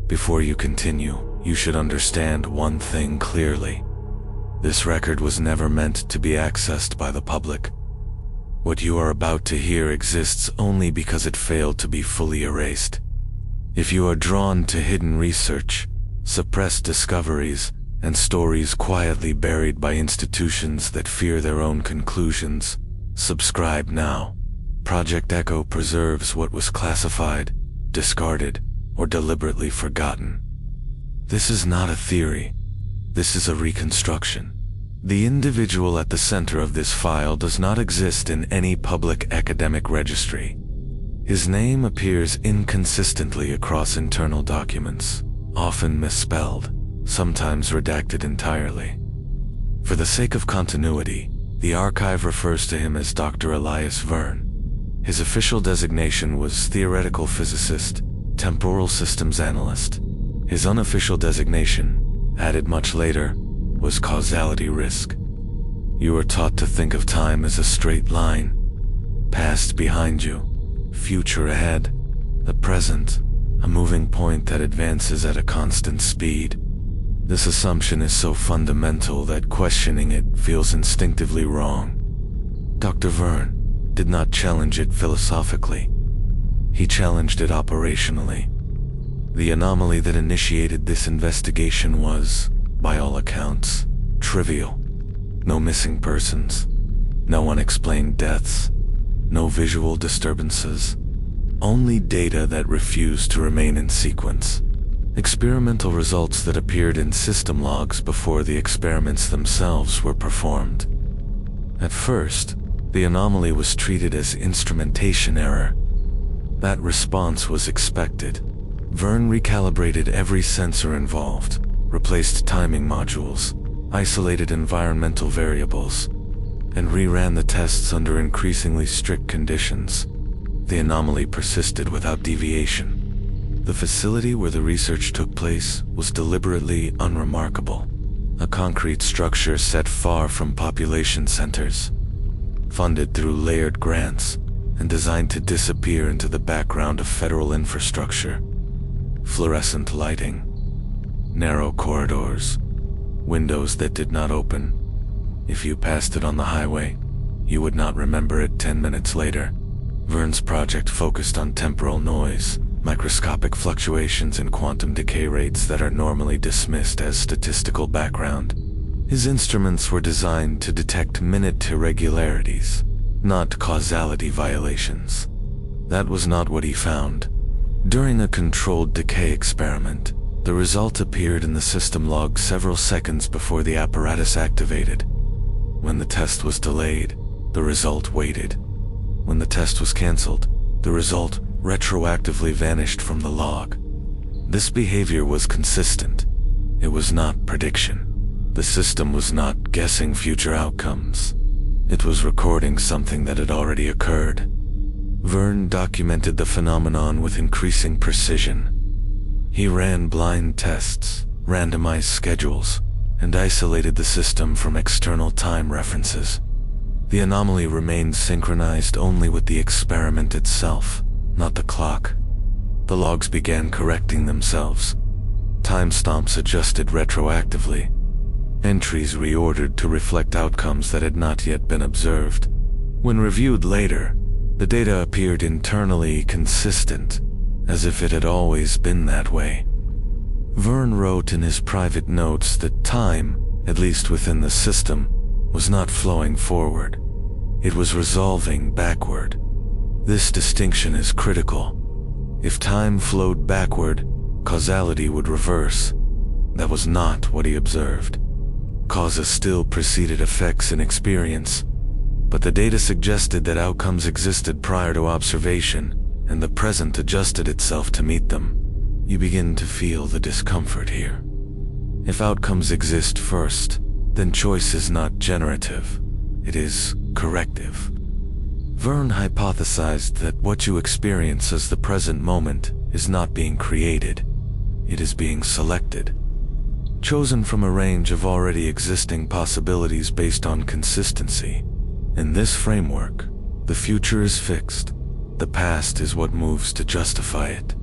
Before you continue, you should understand one thing clearly. This record was never meant to be accessed by the public. What you are about to hear exists only because it failed to be fully erased. If you are drawn to hidden research, suppressed discoveries, and stories quietly buried by institutions that fear their own conclusions, subscribe now. Project Echo preserves what was classified, discarded, or deliberately forgotten. This is not a theory. This is a reconstruction. The individual at the center of this file does not exist in any public academic registry. His name appears inconsistently across internal documents, often misspelled, sometimes redacted entirely. For the sake of continuity, the archive refers to him as Dr. Elias Verne. His official designation was theoretical physicist, temporal systems analyst. His unofficial designation, added much later, was causality risk. You are taught to think of time as a straight line, past behind you, future ahead, the present, a moving point that advances at a constant speed. This assumption is so fundamental that questioning it feels instinctively wrong. Dr. Verne did not challenge it philosophically. He challenged it operationally. The anomaly that initiated this investigation was, by all accounts, trivial. No missing persons, no unexplained deaths, no visual disturbances, only data that refused to remain in sequence. Experimental results that appeared in system logs before the experiments themselves were performed. At first, the anomaly was treated as instrumentation error. That response was expected. Verne recalibrated every sensor involved, replaced timing modules, isolated environmental variables, and reran the tests under increasingly strict conditions. The anomaly persisted without deviation. The facility where the research took place was deliberately unremarkable, a concrete structure set far from population centers, funded through layered grants, and designed to disappear into the background of federal infrastructure. Fluorescent lighting, narrow corridors, windows that did not open. If you passed it on the highway, you would not remember it 10 minutes later. Verne's project focused on temporal noise, microscopic fluctuations in quantum decay rates that are normally dismissed as statistical background. His instruments were designed to detect minute irregularities, not causality violations. That was not what he found. During a controlled decay experiment, the result appeared in the system log several seconds before the apparatus activated. When the test was delayed, the result waited. When the test was cancelled, the result retroactively vanished from the log. This behavior was consistent. It was not prediction. The system was not guessing future outcomes. It was recording something that had already occurred. Verne documented the phenomenon with increasing precision. He ran blind tests, randomized schedules, and isolated the system from external time references. The anomaly remained synchronized only with the experiment itself, not the clock. The logs began correcting themselves. Timestamps adjusted retroactively. Entries reordered to reflect outcomes that had not yet been observed. When reviewed later, the data appeared internally consistent, as if it had always been that way. Verne wrote in his private notes that time, at least within the system, was not flowing forward. It was resolving backward. This distinction is critical. If time flowed backward, causality would reverse. That was not what he observed. Causes still preceded effects in experience, but the data suggested that outcomes existed prior to observation, and the present adjusted itself to meet them. You begin to feel the discomfort here. If outcomes exist first, then choice is not generative. It is corrective. Verne hypothesized that what you experience as the present moment is not being created. It is being selected, chosen from a range of already existing possibilities based on consistency. In this framework, the future is fixed. The past is what moves to justify it.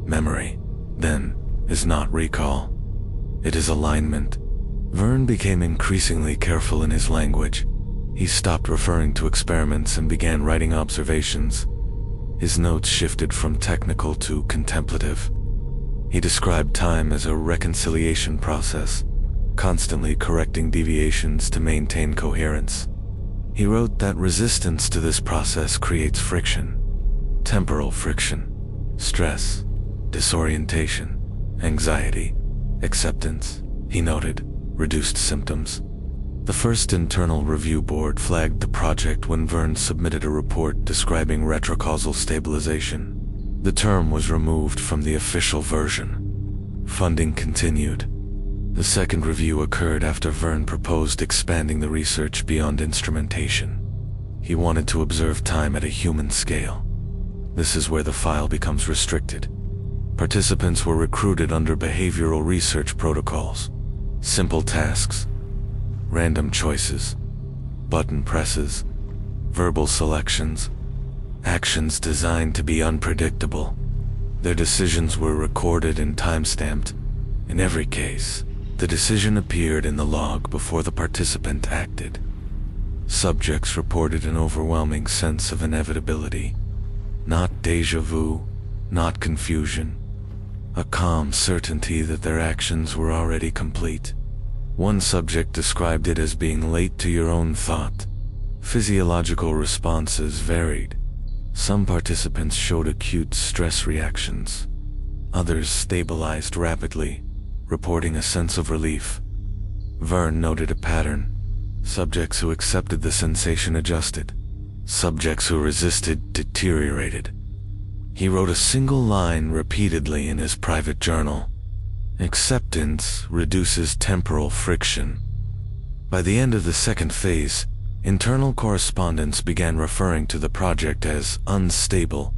Memory, then, is not recall. It is alignment. Verne became increasingly careful in his language. He stopped referring to experiments and began writing observations. His notes shifted from technical to contemplative. He described time as a reconciliation process, constantly correcting deviations to maintain coherence. He wrote that resistance to this process creates friction. Temporal friction, stress, disorientation, anxiety, acceptance, he noted, reduced symptoms. The first internal review board flagged the project when Verne submitted a report describing retrocausal stabilization. The term was removed from the official version. Funding continued. The second review occurred after Verne proposed expanding the research beyond instrumentation. He wanted to observe time at a human scale. This is where the file becomes restricted. Participants were recruited under behavioral research protocols. Simple tasks, random choices, button presses, verbal selections, actions designed to be unpredictable. Their decisions were recorded and timestamped. In every case, the decision appeared in the log before the participant acted. Subjects reported an overwhelming sense of inevitability. Not déjà vu, not confusion. A calm certainty that their actions were already complete. One subject described it as being late to your own thought. Physiological responses varied. Some participants showed acute stress reactions. Others stabilized rapidly, reporting a sense of relief. Verne noted a pattern. Subjects who accepted the sensation adjusted. Subjects who resisted deteriorated. He wrote a single line repeatedly in his private journal. Acceptance reduces temporal friction. By the end of the second phase, internal correspondents began referring to the project as unstable,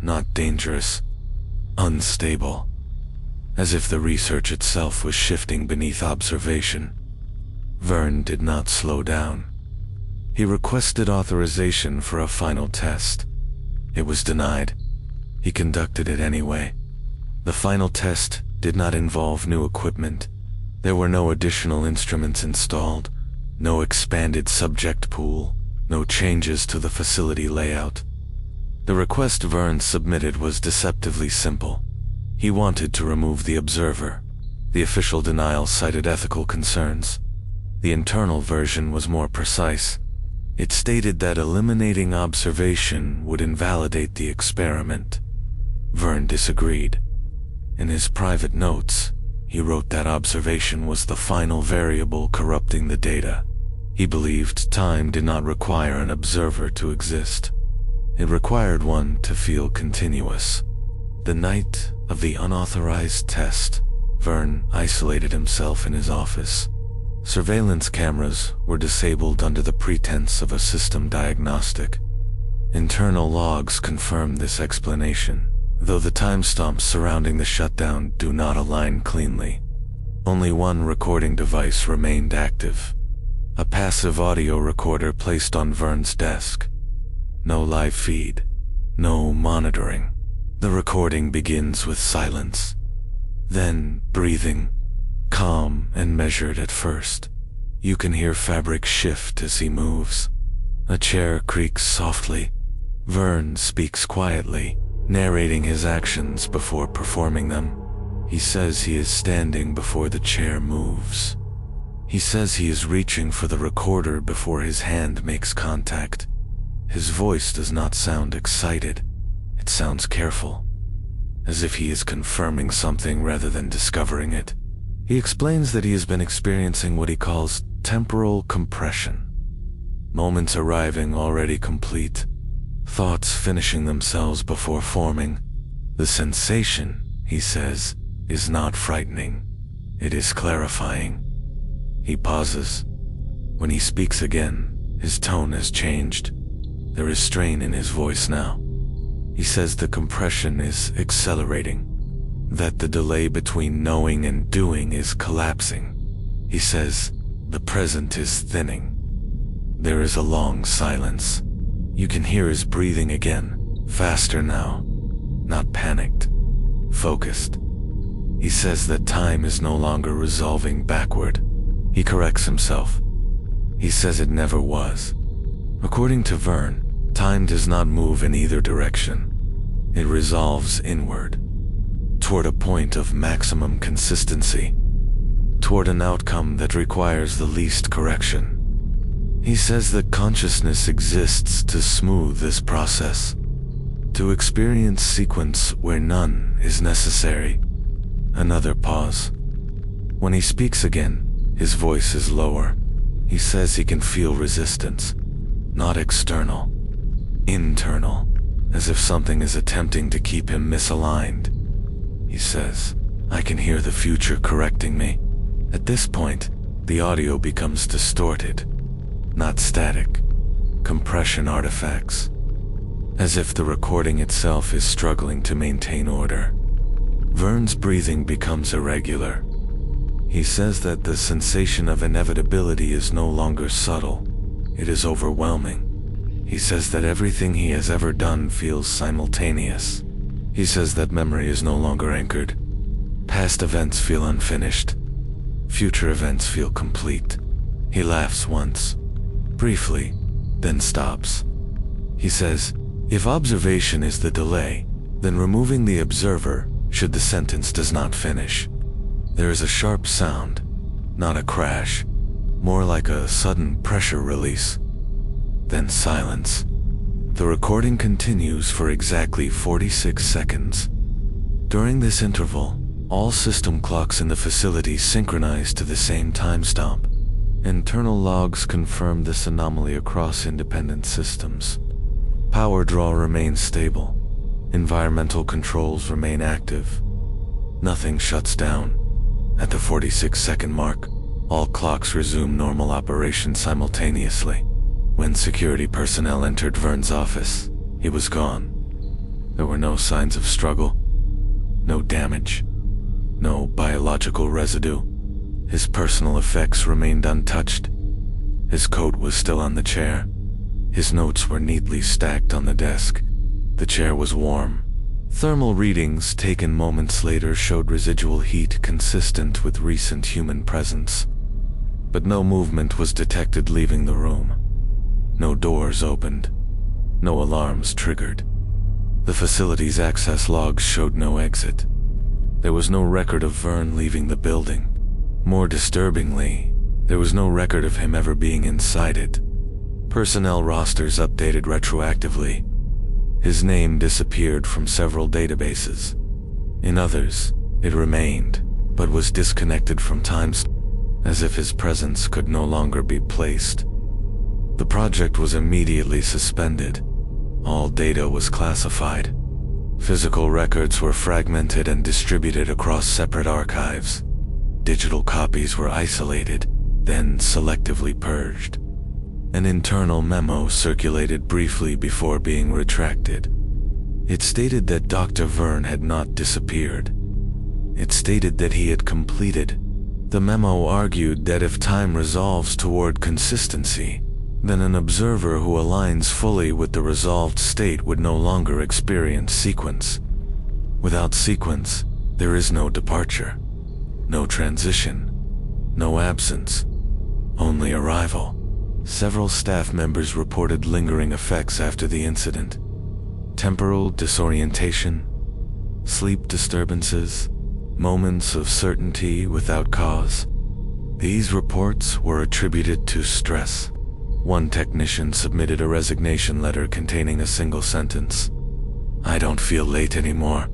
not dangerous, unstable, as if the research itself was shifting beneath observation. Verne did not slow down. He requested authorization for a final test. It was denied. He conducted it anyway. The final test did not involve new equipment. There were no additional instruments installed, no expanded subject pool, no changes to the facility layout. The request Verne submitted was deceptively simple. He wanted to remove the observer. The official denial cited ethical concerns. The internal version was more precise. It stated that eliminating observation would invalidate the experiment. Verne disagreed. In his private notes, he wrote that observation was the final variable corrupting the data. He believed time did not require an observer to exist. It required one to feel continuous. The night of the unauthorized test, Verne isolated himself in his office. Surveillance cameras were disabled under the pretense of a system diagnostic. Internal logs confirmed this explanation, though the timestamps surrounding the shutdown do not align cleanly. Only one recording device remained active. A passive audio recorder placed on Verne's desk. No live feed. No monitoring. The recording begins with silence. Then breathing. Calm and measured at first. You can hear fabric shift as he moves. A chair creaks softly. Verne speaks quietly, narrating his actions before performing them. He says he is standing before the chair moves. He says he is reaching for the recorder before his hand makes contact. His voice does not sound excited. It sounds careful, as if he is confirming something rather than discovering it. He explains that he has been experiencing what he calls temporal compression. Moments arriving already complete. Thoughts finishing themselves before forming. The sensation, he says, is not frightening. It is clarifying. He pauses. When he speaks again, his tone has changed. There is strain in his voice now. He says the compression is accelerating, that the delay between knowing and doing is collapsing. He says the present is thinning. There is a long silence. You can hear his breathing again, faster now, not panicked, focused. He says that time is no longer resolving backward. He corrects himself. He says it never was. According to Verne, time does not move in either direction. It resolves inward, toward a point of maximum consistency, toward an outcome that requires the least correction. He says that consciousness exists to smooth this process, to experience sequence where none is necessary. Another pause. When he speaks again, his voice is lower. He says he can feel resistance, not external, internal, as if something is attempting to keep him misaligned. He says, "I can hear the future correcting me." At this point, the audio becomes distorted, not static, compression artifacts, as if the recording itself is struggling to maintain order. Verne's breathing becomes irregular. He says that the sensation of inevitability is no longer subtle, it is overwhelming. He says that everything he has ever done feels simultaneous. He says that memory is no longer anchored. Past events feel unfinished. Future events feel complete. He laughs once, briefly, then stops. He says, if observation is the delay, then removing the observer should the sentence does not finish. There is a sharp sound, not a crash, more like a sudden pressure release. Then silence. The recording continues for exactly 46 seconds. During this interval, all system clocks in the facility synchronize to the same timestamp. Internal logs confirm this anomaly across independent systems. Power draw remains stable. Environmental controls remain active. Nothing shuts down. At the 46-second mark, all clocks resume normal operation simultaneously. When security personnel entered Verne's office, he was gone. There were no signs of struggle, no damage, no biological residue. His personal effects remained untouched. His coat was still on the chair. His notes were neatly stacked on the desk. The chair was warm. Thermal readings taken moments later showed residual heat consistent with recent human presence. But no movement was detected leaving the room. No doors opened. No alarms triggered. The facility's access logs showed no exit. There was no record of Verne leaving the building. More disturbingly, there was no record of him ever being inside it. Personnel rosters updated retroactively. His name disappeared from several databases. In others, it remained, but was disconnected from times, as if his presence could no longer be placed. The project was immediately suspended. All data was classified. Physical records were fragmented and distributed across separate archives. Digital copies were isolated, then selectively purged. An internal memo circulated briefly before being retracted. It stated that Dr. Verne had not disappeared. It stated that he had completed. The memo argued that if time resolves toward consistency, then an observer who aligns fully with the resolved state would no longer experience sequence. Without sequence, there is no departure, no transition, no absence, only arrival. Several staff members reported lingering effects after the incident. Temporal disorientation, sleep disturbances, moments of certainty without cause. These reports were attributed to stress. One technician submitted a resignation letter containing a single sentence: "I don't feel late anymore."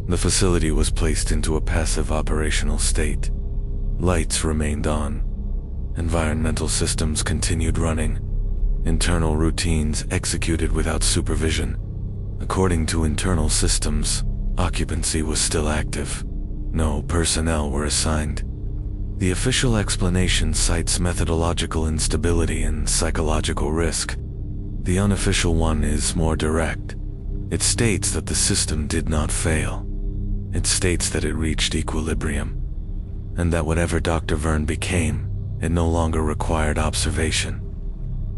The facility was placed into a passive operational state. Lights remained on. Environmental systems continued running. Internal routines executed without supervision. According to internal systems, occupancy was still active. No personnel were assigned. The official explanation cites methodological instability and psychological risk. The unofficial one is more direct. It states that the system did not fail. It states that it reached equilibrium, and that whatever Dr. Verne became, it no longer required observation.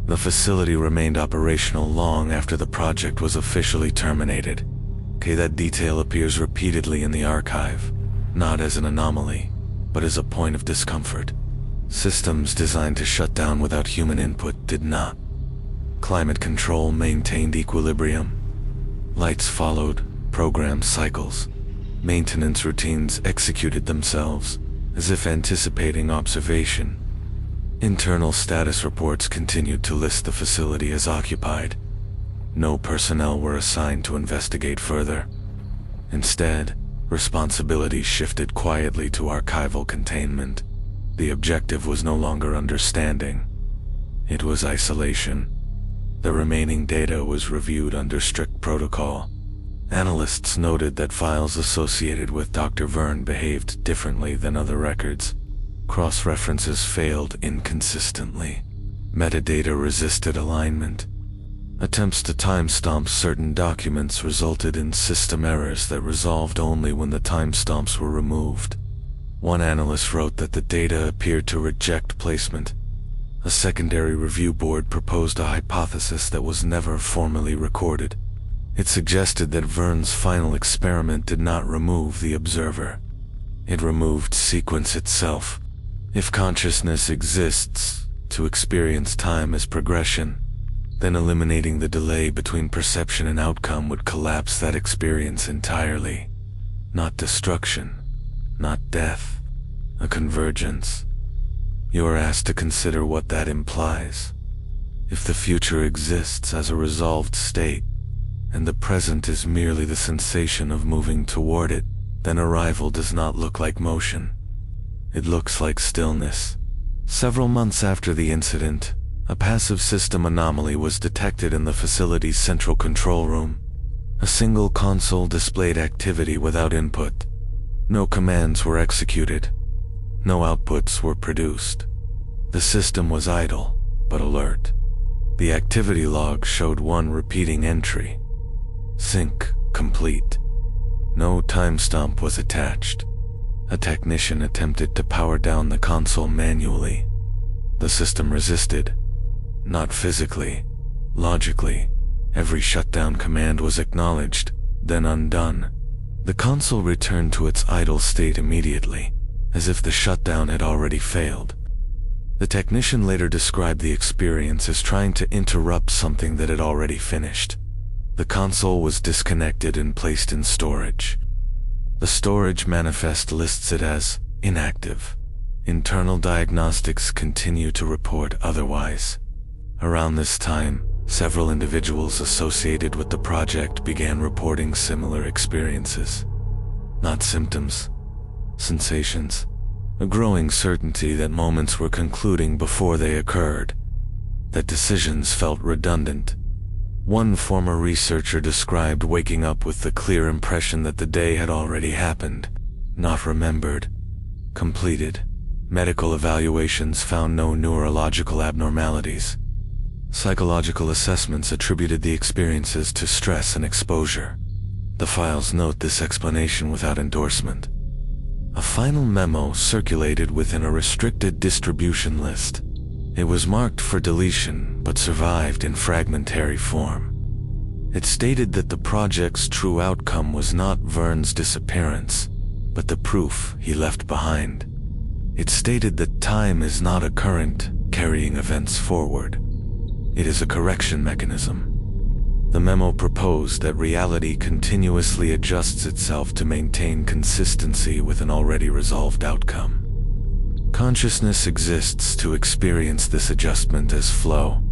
The facility remained operational long after the project was officially terminated. That detail appears repeatedly in the archive. not as an anomaly, but as a point of discomfort. Systems designed to shut down without human input did not. Climate control maintained equilibrium. Lights followed programmed cycles. Maintenance routines executed themselves, as if anticipating observation. Internal status reports continued to list the facility as occupied. No personnel were assigned to investigate further. Instead, responsibilities shifted quietly to archival containment. The objective was no longer understanding. It was isolation. The remaining data was reviewed under strict protocol. Analysts noted that files associated with Dr. Verne behaved differently than other records. Cross-references failed inconsistently. Metadata resisted alignment. Attempts to timestamp certain documents resulted in system errors that resolved only when the timestamps were removed. One analyst wrote that the data appeared to reject placement. A secondary review board proposed a hypothesis that was never formally recorded. It suggested that Verne's final experiment did not remove the observer. It removed sequence itself. If consciousness exists to experience time as progression, then eliminating the delay between perception and outcome would collapse that experience entirely. Not destruction, not death, a convergence. You are asked to consider what that implies. If the future exists as a resolved state, and the present is merely the sensation of moving toward it, then arrival does not look like motion. It looks like stillness. Several months after the incident, a passive system anomaly was detected in the facility's central control room. A single console displayed activity without input. No commands were executed. No outputs were produced. The system was idle, but alert. The activity log showed one repeating entry. Sync complete. No timestamp was attached. A technician attempted to power down the console manually. The system resisted. Not physically, logically. Every shutdown command was acknowledged, then undone. The console returned to its idle state immediately, as if the shutdown had already failed. The technician later described the experience as trying to interrupt something that had already finished. The console was disconnected and placed in storage. The storage manifest lists it as inactive. Internal diagnostics continue to report otherwise. Around this time, several individuals associated with the project began reporting similar experiences. Not symptoms, sensations. A growing certainty that moments were concluding before they occurred, that decisions felt redundant. One former researcher described waking up with the clear impression that the day had already happened, not remembered, completed. Medical evaluations found no neurological abnormalities. Psychological assessments attributed the experiences to stress and exposure. The files note this explanation without endorsement. A final memo circulated within a restricted distribution list. It was marked for deletion, but survived in fragmentary form. It stated that the project's true outcome was not Verne's disappearance, but the proof he left behind. It stated that time is not a current carrying events forward. It is a correction mechanism. The memo proposed that reality continuously adjusts itself to maintain consistency with an already resolved outcome. Consciousness exists to experience this adjustment as flow,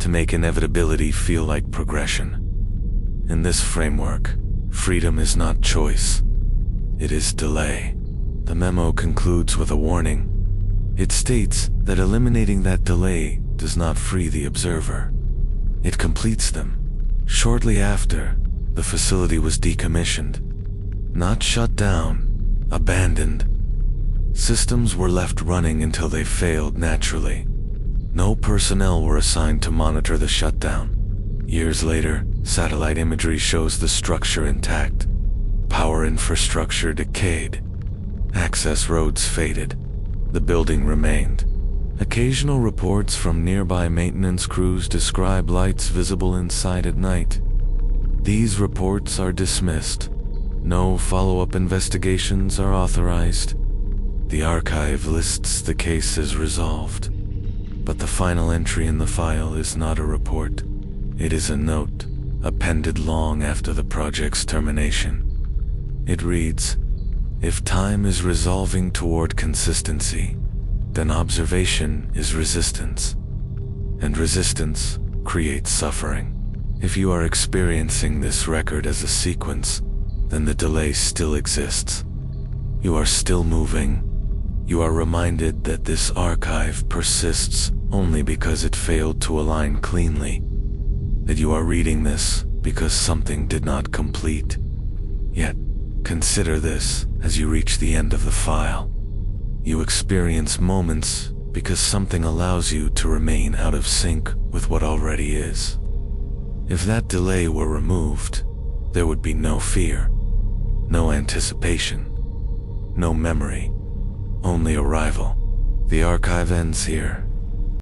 to make inevitability feel like progression. In this framework, freedom is not choice. It is delay. The memo concludes with a warning. It states that eliminating that delay does not free the observer. It completes them. Shortly after, the facility was decommissioned. Not shut down, abandoned. Systems were left running until they failed naturally. No personnel were assigned to monitor the shutdown. Years later, satellite imagery shows the structure intact. Power infrastructure decayed. Access roads faded. The building remained. Occasional reports from nearby maintenance crews describe lights visible inside at night. These reports are dismissed. No follow-up investigations are authorized. The archive lists the case as resolved, but the final entry in the file is not a report. It is a note, appended long after the project's termination. It reads, "If time is resolving toward consistency, then observation is resistance, and resistance creates suffering. If you are experiencing this record as a sequence, then the delay still exists. You are still moving. You are reminded that this archive persists only because it failed to align cleanly, that you are reading this because something did not complete. Yet, consider this as you reach the end of the file. You experience moments because something allows you to remain out of sync with what already is. If that delay were removed, there would be no fear, no anticipation, no memory, only arrival. The archive ends here,